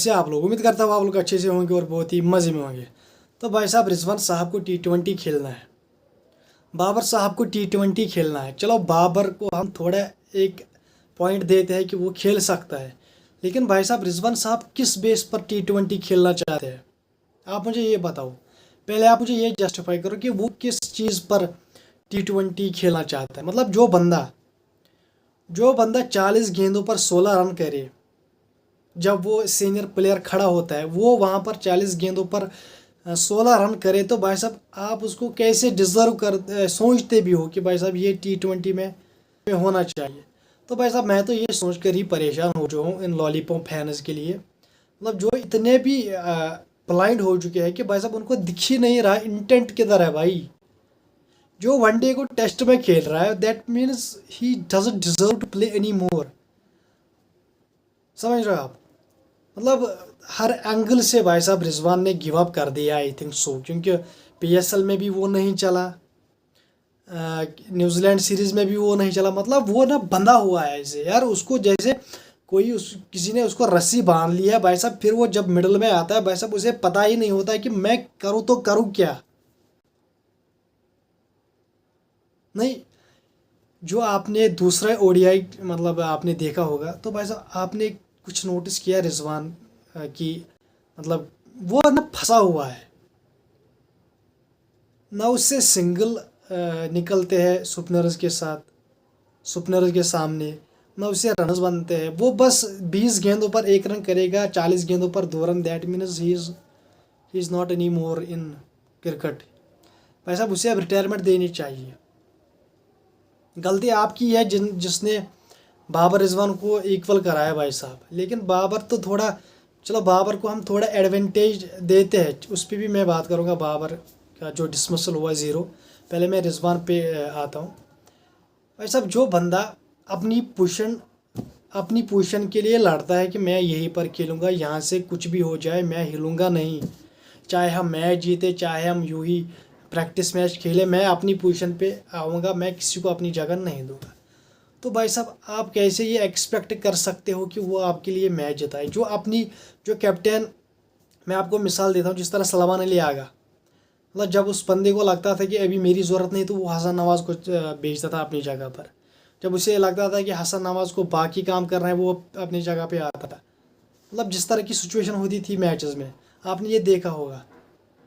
कैसे आप लोग? उम्मीद करता हूँ आप लोग अच्छे से होंगे और बहुत ही मज़े में होंगे। तो भाई साहब, रिजवान साहब को T20 खेलना है, बाबर साहब को T20 खेलना है। चलो बाबर को हम थोड़ा एक पॉइंट देते हैं कि वो खेल सकता है, लेकिन भाई साहब रिजवान साहब किस बेस पर T20 खेलना चाहते हैं? आप मुझे ये बताओ। पहले आप मुझे ये जस्टिफाई करो कि वो किस चीज़ पर T20 खेलना चाहता है। मतलब जो बंदा 40 गेंदों पर 16 रन करे, जब वो सीनियर प्लेयर खड़ा होता है, वो वहाँ पर 40 गेंदों पर 16 रन करे, तो भाई साहब आप उसको कैसे डिज़र्व सोचते भी हो कि भाई साहब ये T20 में होना चाहिए। तो भाई साहब मैं तो ये सोच कर ही परेशान हो चुका हूँ इन लॉलीपॉप फैंस के लिए। मतलब जो इतने भी ब्लाइंड हो चुके हैं कि भाई साहब उनको दिख ही नहीं रहा इंटेंट किधर है भाई। जो वनडे को टेस्ट में खेल रहा है, that means he doesn't deserve to play any more. समझ रहे हो आप? मतलब हर एंगल से भाई साहब रिजवान ने गिव अप कर दिया, आई थिंक सो, क्योंकि PSL में भी वो नहीं चला, न्यूजीलैंड सीरीज़ में भी वो नहीं चला। मतलब वो ना बंधा हुआ है ऐसे यार, उसको जैसे कोई किसी ने उसको रस्सी बांध लिया है भाई साहब। फिर वो जब मिडल में आता है भाई साहब, उसे पता ही नहीं होता है कि मैं करूँ तो करूँ क्या। नहीं, जो आपने दूसरा ODI मतलब आपने देखा होगा, तो भाई साहब आपने कुछ नोटिस किया रिजवान की, मतलब वो ना फंसा हुआ है ना, उससे सिंगल निकलते हैं सुपनर्स के साथ, सुपनर्स के सामने ना उससे रनर्स बनते हैं। वो बस 20 गेंदों पर 1 रन करेगा, 40 गेंदों पर 2 run. That means he is not any more in cricket. भाई साहब उसे अब रिटायरमेंट देनी चाहिए। गलती आपकी है जिसने बाबर रिजवान को इक्वल कराया भाई साहब। लेकिन बाबर तो थोड़ा, चलो बाबर को हम थोड़ा एडवांटेज देते हैं, उस पर भी मैं बात करूँगा। बाबर का जो डिसमिसल हुआ 0, पहले मैं रिजवान पे आता हूँ। भाई साहब जो बंदा अपनी पोजीशन अपनी पोजीशन के लिए लड़ता है कि मैं यहीं पर खेलूँगा, यहाँ से कुछ भी हो जाए मैं हिलूँगा नहीं, चाहे हम मैच जीते चाहे हम यूं ही प्रैक्टिस मैच खेले, मैं अपनी पोजीशन पे आऊँगा, मैं किसी को अपनी जगह नहीं दूँगा। तो भाई साहब आप कैसे ये एक्सपेक्ट कर सकते हो कि वो आपके लिए मैच जिताए? जो कैप्टन, मैं आपको मिसाल देता हूँ, जिस तरह सलमान अली आगा, मतलब जब उस बंदे को लगता था कि अभी मेरी ज़रूरत नहीं, तो वो हसन नवाज़ को भेजता था अपनी जगह पर। जब उसे लगता था कि हसन नवाज़ को बाकी काम करना है, वो अपनी जगह पे आता था। मतलब जिस तरह की सिचुएशन होती थी मैचेस में, आपने ये देखा होगा,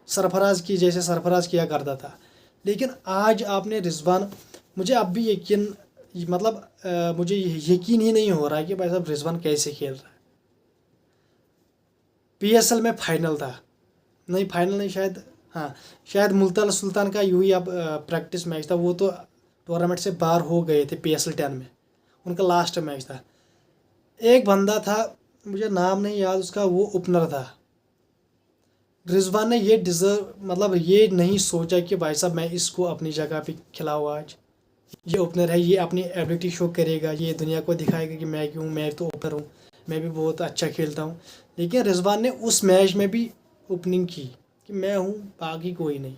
सरफराज की जैसे सरफराज किया करता था। लेकिन आज आपने रिजवान, मुझे अब भी यकीन, मतलब मुझे यकीन ही नहीं हो रहा है कि भाई साहब रिजवान कैसे खेल रहा है। PSL में फाइनल था, नहीं फाइनल नहीं, शायद हाँ, शायद मुल्तान सुल्तान का यूं ही अब प्रैक्टिस मैच था। वो तो टूर्नामेंट से बाहर हो गए थे PSL 10 में, उनका लास्ट मैच था। एक बंदा था, मुझे नाम नहीं याद उसका, वो ओपनर था। रिजवान ने ये डिज़र्व, मतलब ये नहीं सोचा कि भाई साहब मैं इसको अपनी जगह पे खिलाऊँ आज, ये ओपनर है, ये अपनी एबिलिटी शो करेगा, ये दुनिया को दिखाएगा कि मैं क्यों, मैं तो ओपनर हूँ, मैं भी बहुत अच्छा खेलता हूँ। लेकिन रिजवान ने उस मैच में भी ओपनिंग की कि मैं हूँ, बाकी कोई नहीं,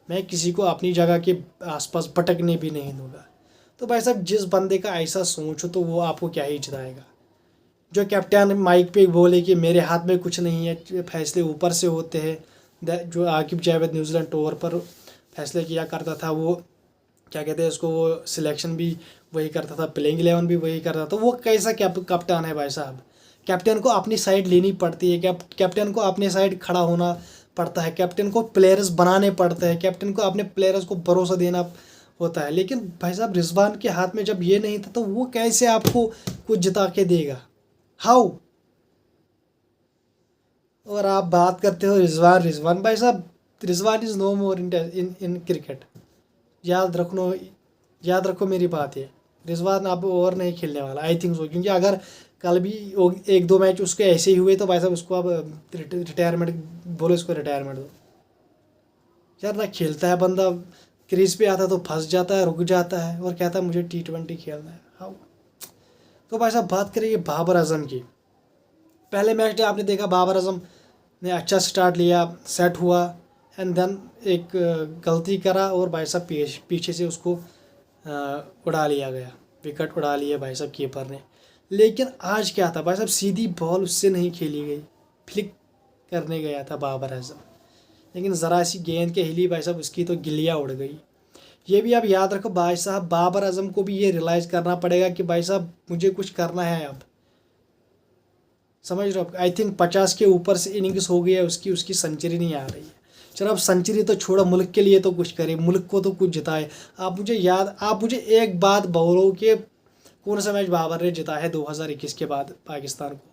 मैं किसी को अपनी जगह के आसपास भटकने भी नहीं दूंगा। तो भाई साहब जिस बंदे का ऐसा सोच हो, तो वो आपको क्या ही जिताएगा। जो कैप्टन माइक पे बोले कि मेरे हाथ में कुछ नहीं है, फैसले ऊपर से होते हैं, जो आकिब जावेद न्यूजीलैंड टूर पर फैसले किया करता था, वो क्या कहते हैं उसको, वो सिलेक्शन भी वही करता था, प्लेइंग 11 भी वही करता था, तो वो कैसा कप्तान है भाई साहब? कैप्टन को अपनी साइड लेनी पड़ती है, कैप्टन को अपने साइड खड़ा होना पड़ता है, कैप्टन को प्लेयर्स बनाने पड़ते हैं, कैप्टन को अपने प्लेयर्स को भरोसा देना होता है। लेकिन भाई साहब रिजवान के हाथ में जब ये नहीं था, तो वो कैसे आपको कुछ जिता के देगा? हाउ? और आप बात करते हो रिजवान रिजवान, भाई साहब Rizwan is no more in in cricket. याद रखो, याद रखो मेरी बात है, रिजवान अब और नहीं खेलने वाला, आई थिंक सो। क्योंकि अगर कल भी 1-2 मैच उसके ऐसे ही हुए, तो भाई साहब उसको अब रिटायरमेंट, बोलो इसको रिटायरमेंट दो यार। ना खेलता है बंदा, क्रीज पे आता है तो फंस जाता है, रुक जाता है और कहता है मुझे T20 खेलना है। हाँ, तो भाई साहब बात करेंगे बाबर आजम की। पहले मैच में आपने देखा बाबर आजम ने अच्छा स्टार्ट लिया, सेट हुआ, एंड देन एक गलती करा और भाई साहब पीछे से उसको उड़ा लिया गया, विकेट उड़ा लिया भाई साहब कीपर ने। लेकिन आज क्या था भाई साहब, सीधी बॉल उससे नहीं खेली गई, फ्लिक करने गया था बाबर आजम, लेकिन ज़रा सी गेंद के हिली भाई साहब उसकी तो गिल्लियाँ उड़ गई। ये भी आप याद रखो भाई साहब, बाबर आजम को भी ये रियलाइज़ करना पड़ेगा कि भाई साहब मुझे कुछ करना है अब। समझ रहे हो? आई थिंक 50 के ऊपर से इनिंग्स हो गई है उसकी, उसकी सेंचुरी नहीं आ रही है। चलो अब सेंचुरी तो छोड़ो, मुल्क के लिए तो कुछ करे, मुल्क को तो कुछ जिताए। आप मुझे एक बात बोलो कि कौन सा मैच बाबर ने जिताया है 2021 के बाद पाकिस्तान को?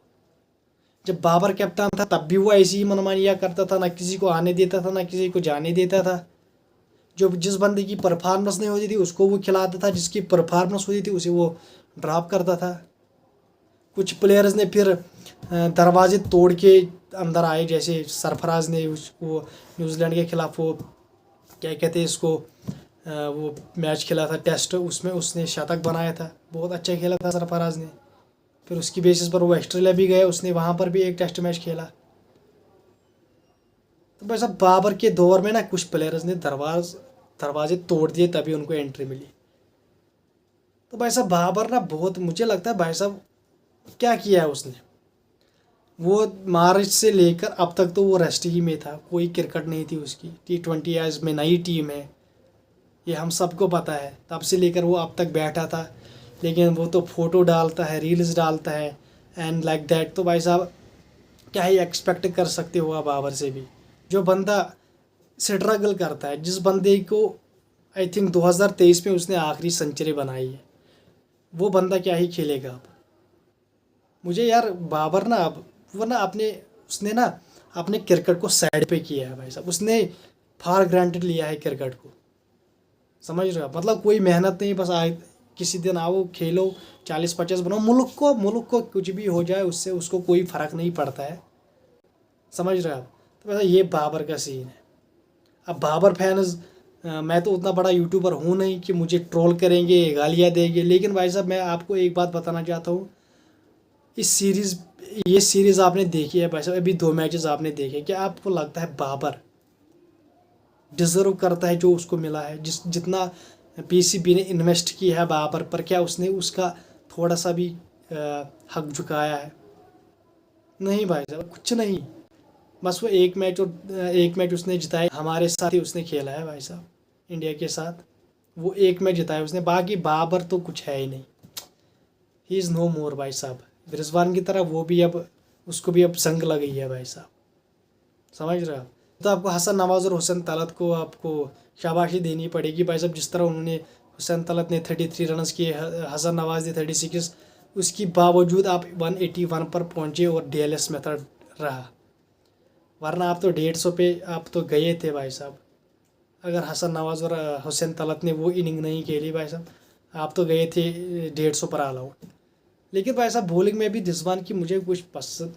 जब बाबर कैप्टन था तब भी वो ऐसी ही मनमानियाँ करता था, ना किसी को आने देता था ना किसी को जाने देता था। जो जिस बंदे की परफॉर्मेंस नहीं होती थी उसको वो खिलाता था, जिसकी परफॉर्मेंस होती थी उसे वो ड्रॉप करता था। कुछ प्लेयर्स ने फिर दरवाजे तोड़ के अंदर आए, जैसे सरफराज ने उसको न्यूजीलैंड के खिलाफ वो क्या कहते हैं इसको वो मैच खेला था टेस्ट, उसमें उसने शतक बनाया था, बहुत अच्छा खेला था सरफराज ने। फिर उसकी बेसिस पर वो ऑस्ट्रेलिया भी गए, उसने वहाँ पर भी एक टेस्ट मैच खेला। तो बस अब बाबर के दौर में ना कुछ प्लेयर्स ने दरवाजे तोड़ दिए तभी उनको एंट्री मिली। तो भाई साहब बाबर ना बहुत, मुझे लगता है भाई साहब क्या किया है उसने, वो मार्च से लेकर अब तक तो वो रेस्ट ही में था, कोई क्रिकेट नहीं थी उसकी। T20 आज में नई टीम है, ये हम सबको पता है, तब से लेकर वो अब तक बैठा था। लेकिन वो तो फ़ोटो डालता है, रील्स डालता है एंड लाइक दैट। तो भाई साहब क्या ही एक्सपेक्ट कर सकते हो आप बाबर से भी? जो बंदा स्ट्रगल करता है, जिस बंदे को आई थिंक 2023 में उसने आखिरी सेंचुरी बनाई है, वो बंदा क्या ही खेलेगा अब? मुझे यार बाबर ना अब वो ना उसने ना अपने क्रिकेट को साइड पे किया है भाई साहब, उसने फॉर ग्रांटेड लिया है क्रिकेट को। समझ रहे हो आप? मतलब कोई मेहनत नहीं, बस आए किसी दिन आओ खेलो 40-50 बनाओ, मुल्क को कुछ भी हो जाए उससे उसको कोई फ़र्क नहीं पड़ता है। समझ रहे हो आप? तो वैसा ये बाबर का सीन है। अब बाबर फैंस, मैं तो उतना बड़ा यूट्यूबर हूँ नहीं कि मुझे ट्रोल करेंगे, गालियाँ देंगे, लेकिन भाई साहब मैं आपको एक बात बताना चाहता हूँ। ये सीरीज़ आपने देखी है भाई साहब, अभी 2 मैचेस आपने देखे, क्या आपको लगता है बाबर डिज़र्व करता है जो उसको मिला है? जितना पीसीबी ने इन्वेस्ट किया है बाबर पर, क्या उसने उसका थोड़ा सा भी हक झुकाया है? नहीं भाई साहब, कुछ नहीं। बस वो एक मैच उसने जिताया, हमारे साथ ही उसने खेला है भाई साहब, इंडिया के साथ। वो एक मैच जिताया उसने, बाकी बाबर तो कुछ है ही नहीं। ही इज़ नो मोर भाई साहब। रिजवान की तरह वो भी अब, उसको भी अब संग लग गई है भाई साहब। समझ रहे हो आप? तो आपको हसन नवाज और हुसैन तलत को आपको शाबाशी देनी पड़ेगी भाई साहब। जिस तरह उन्होंने, हुसैन तलत ने 33 रन किए, हसन नवाज ने 36, उसकी बावजूद आप 181 पर पहुंचे और डीएलएस मेथड रहा, वरना आप तो 150 पे आप तो गए थे भाई साहब। अगर हसन नवाज और हुसैन तलत ने वो इनिंग नहीं खेली भाई साहब, आप तो गए थे 150 पर ऑल आउट। लेकिन भाई साहब बॉलिंग में भी रिजवान की मुझे कुछ पसंद,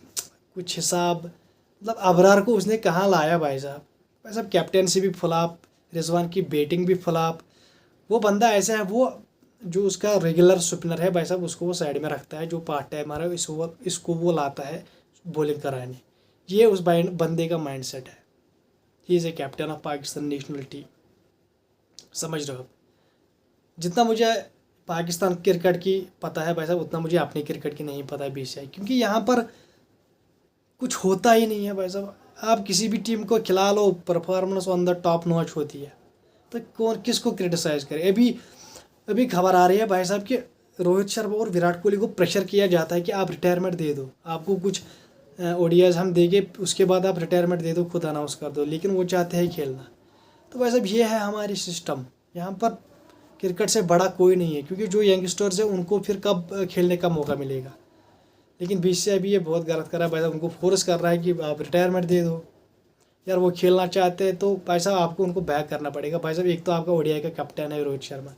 कुछ हिसाब, मतलब अबरार को उसने कहाँ लाया भाई साहब? भाई साहब कैप्टेंसी भी फ्लॉप, रिजवान की बैटिंग भी फ्लॉप। वो बंदा ऐसा है, वो जो उसका रेगुलर स्पिनर है भाई साहब उसको वो साइड में रखता है, जो पार्ट टाइमर है इसको वो लाता है बॉलिंग कराने। ये उस बंदे का माइंडसेट है। He is a captain of Pakistan national team. समझ रहे हो? जितना मुझे पाकिस्तान क्रिकेट की पता है भाई साहब, उतना मुझे अपनी क्रिकेट की नहीं पता है BCI, क्योंकि यहाँ पर कुछ होता ही नहीं है भाई साहब। आप किसी भी टीम को खिला लो, performance on the top notch होती है, तो कौन किसको क्रिटिसाइज़ करे? अभी खबर आ रही है भाई साहब कि रोहित शर्मा और विराट कोहली को प्रेशर किया जाता है कि आप रिटायरमेंट दे दो, आपको कुछ ODIs हम देंगे, उसके बाद आप रिटायरमेंट दे दो, खुद अनाउंस कर दो, लेकिन वो चाहते हैं खेलना। तो भाई साहब ये है हमारी सिस्टम। यहाँ पर क्रिकेट से बड़ा कोई नहीं है, क्योंकि जो यंगस्टर्स हैं उनको फिर कब खेलने का मौका मिलेगा? लेकिन BCI भी ये बहुत गलत कर रहा है भाई साहब, उनको फोर्स कर रहा है कि आप रिटायरमेंट दे दो। यार वो खेलना चाहते हैं तो भाई साहब आपको उनको बैक करना पड़ेगा भाई साहब। एक तो आपका ODI का कैप्टन है रोहित शर्मा,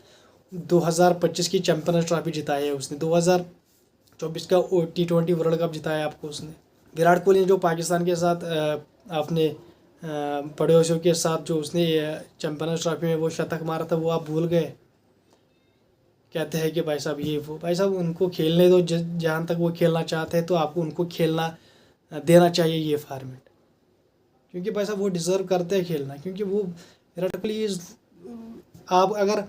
2025 की चैंपियंस ट्रॉफी जिताई है उसने, 2024 का T20 वर्ल्ड कप जिताया आपको उसने। विराट कोहली ने जो पाकिस्तान के साथ अपने पड़ोसियों के साथ जो उसने चैंपियंस ट्रॉफी में वो शतक मारा था, वो आप भूल गए? कहते हैं कि भाई साहब ये वो, भाई साहब उनको खेलने दो, जहाँ तक वो खेलना चाहते हैं तो आपको उनको खेलना देना चाहिए ये फॉर्मेट, क्योंकि भाई साहब वो डिज़र्व करते हैं खेलना। क्योंकि वो विराट कोहली आप अगर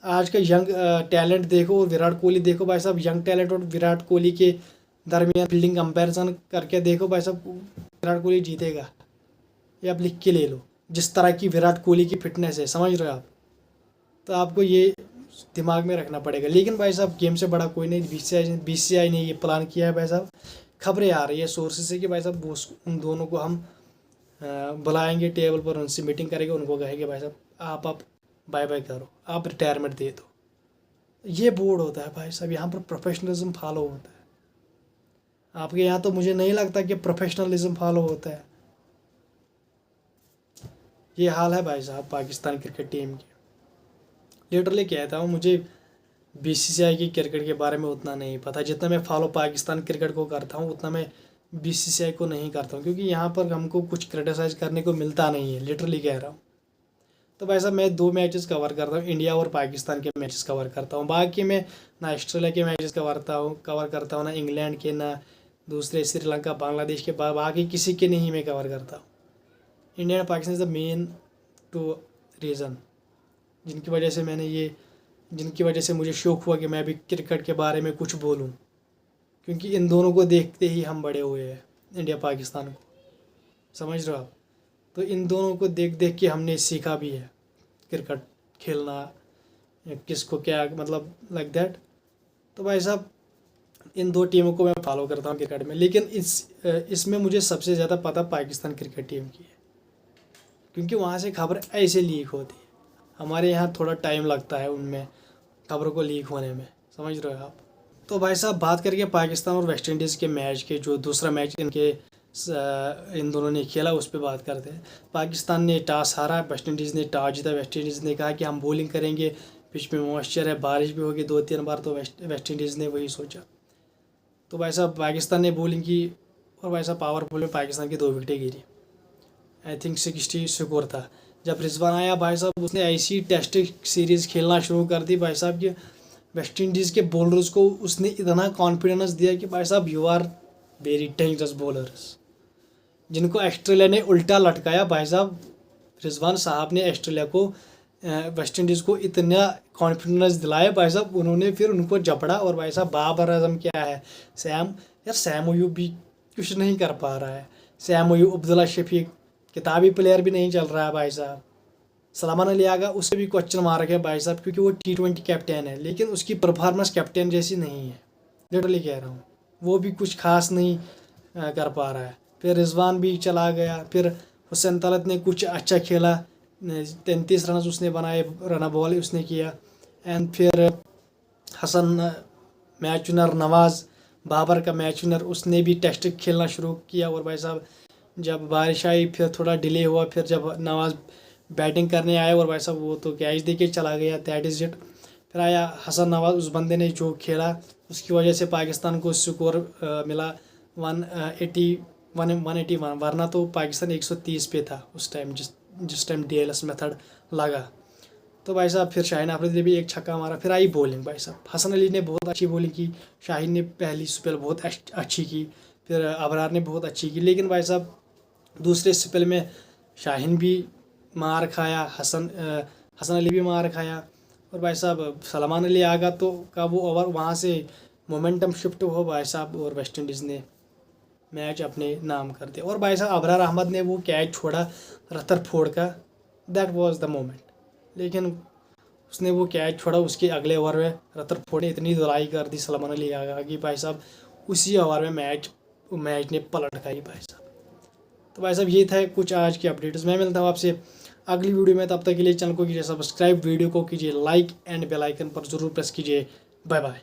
आज का यंग टैलेंट देखो और विराट कोहली देखो भाई साहब, यंग टैलेंट और विराट कोहली के दरमियान फील्डिंग कंपैरिजन करके देखो भाई साहब, विराट कोहली जीतेगा, ये आप लिख के ले लो। जिस तरह की विराट कोहली की फिटनेस है, समझ रहे हो आप, तो आपको ये दिमाग में रखना पड़ेगा। लेकिन भाई साहब गेम से बड़ा कोई नहीं, बीसीसीआई ने ये प्लान किया है भाई साहब। खबरें आ रही है सोर्सेज से कि भाई साहब उन दोनों को हम बुलाएंगे टेबल पर, उनसे मीटिंग करेंगे, उनको कहेंगे भाई साहब आप बाय बाय करो, आप रिटायरमेंट दे दो। ये बोर्ड होता है भाई साहब, यहाँ पर प्रोफेशनलिज्म फॉलो होता है। आपके यहाँ तो मुझे नहीं लगता कि प्रोफेशनलिज्म फॉलो होता है। ये हाल है भाई साहब पाकिस्तान क्रिकेट टीम की। लिटरली कहता हूँ, मुझे बीसीसीआई की क्रिकेट के बारे में उतना नहीं पता। जितना मैं फॉलो पाकिस्तान क्रिकेट को करता हूँ उतना मैं बीसीसीआई को नहीं करता हूँ, क्योंकि यहाँ पर हमको कुछ क्रिटिसाइज करने को मिलता नहीं है, लिटरली कह रहा हूँ। तो भाई साहब मैं 2 मैचेस कवर करता हूँ, इंडिया और पाकिस्तान के मैचेस कवर करता हूँ। बाकी मैं ना ऑस्ट्रेलिया के मैचेस कवर करता हूँ, ना इंग्लैंड के, ना दूसरे श्रीलंका बांग्लादेश के, बाकी किसी के नहीं मैं कवर करता हूँ। India and Pakistan is the main two reason जिनकी वजह से मुझे शौक़ हुआ कि मैं भी क्रिकेट के बारे में कुछ बोलूँ, क्योंकि इन दोनों को देखते ही हम बड़े हुए हैं, इंडिया पाकिस्तान को, समझ रहे हो आप। तो इन दोनों को देख देख के हमने सीखा भी है क्रिकेट खेलना, किसको क्या मतलब लाइक दैट। तो भाई साहब इन 2 टीमों को मैं फॉलो करता हूँ क्रिकेट में, लेकिन इसमें मुझे सबसे ज़्यादा पता पाकिस्तान क्रिकेट टीम की है, क्योंकि वहाँ से खबर ऐसे लीक होती है। हमारे यहाँ थोड़ा टाइम लगता है उनमें खबरों को लीक होने में, समझ रहे हो आप। तो भाई साहब बात करके पाकिस्तान और वेस्ट इंडीज़ के मैच के, जो दूसरा मैच इन दोनों ने खेला उस पर बात करते हैं। पाकिस्तान ने टॉस हारा, वेस्ट इंडीज़ ने टॉस जीता। वेस्ट इंडीज़ ने कहा कि हम बॉलिंग करेंगे, पिच में मॉइस्चर है, बारिश भी होगी 2-3 बार, तो वेस्ट इंडीज़ ने वही सोचा। तो भाई साहब पाकिस्तान ने बॉलिंग की और भाई साहब पावर प्ले में पाकिस्तान की 2 विकेटें गिरी। आई थिंक 60 स्कोर था। जब रिजवान आया भाई साहब उसने ऐसी टेस्ट सीरीज़ खेलना शुरू कर दी भाई साहब कि वेस्ट इंडीज़ के बॉलर्स को उसने इतना कॉन्फिडेंस दिया कि भाई साहब you are very dangerous bowlers, जिनको ऑस्ट्रेलिया ने उल्टा लटकाया। भाई साहब रिजवान साहब ने ऑस्ट्रेलिया को वेस्ट इंडीज़ को इतना कॉन्फिडेंस दिलाया भाई साहब, उन्होंने फिर उनको जपड़ा। और भाई साहब बाबर आजम क्या है, सैम अयूब भी कुछ नहीं कर पा रहा है। सैम अयूब, अब्दुल्ला शफीक किताबी प्लेयर भी नहीं चल रहा है भाई साहब। सलमान अली आगा, उसे भी क्वेश्चन मार्क है भाई साहब, क्योंकि वो T20 कैप्टन है, लेकिन उसकी परफॉर्मेंस कैप्टन जैसी नहीं है, लिटरली कह रहा हूँ। वो भी कुछ खास नहीं कर पा रहा है। फिर रिजवान भी चला गया। फिर हुसैन तलत ने कुछ अच्छा खेला, 33 रन उसने बनाए, रन बॉल उसने किया। एंड फिर हसन मैच विनर, नवाज़ बाबर का मैच विनर, उसने भी टेस्ट खेलना शुरू किया। और भाई साहब जब बारिश आई फिर थोड़ा डिले हुआ, फिर जब नवाज़ बैटिंग करने आया और भाई साहब वो तो कैच दे के चला गया, दैट इज़ इट। फिर आया हसन नवाज़, उस बंदे ने जो खेला उसकी वजह से पाकिस्तान को स्कोर मिला 181, वरना तो पाकिस्तान 130 पे था उस टाइम, जिस टाइम DLS मेथड लगा। तो भाई साहब फिर शाहीन अफरीदी ने भी एक छक्का मारा। फिर आई बॉलिंग भाई साहब, हसन अली ने बहुत अच्छी बॉलिंग की, शाहीन ने पहली स्पेल बहुत अच्छी की, फिर अबरार ने बहुत अच्छी की। लेकिन भाई साहब दूसरे स्पेल में शाहीन भी मार खाया, हसन अली भी मार खाया। और भाई साहब सलमान अली आगा तो का वो ओवर, वहाँ से मोमेंटम शिफ्ट हुआ भाई साहब, और वेस्ट इंडीज़ ने मैच अपने नाम कर दिया। और भाई साहब अबरार अहमद ने वो कैच छोड़ा रदरफोर्ड का, दैट वाज द मोमेंट। लेकिन उसने वो कैच छोड़ा, उसके अगले ओवर में रदरफोर्ड ने इतनी धुलाई कर दी सलमान अली आगा की भाई साहब, उसी ओवर में मैच ने पलट खाई भाई साहब। तो भाई साहब ये था कुछ आज की अपडेट्स। मैं मिलता हूँ आपसे अगली वीडियो में, तब तक के लिए चैनल को कीजिए सब्सक्राइब, वीडियो को कीजिए लाइक एंड बेल आइकन पर ज़रूर प्रेस कीजिए। Bye bye.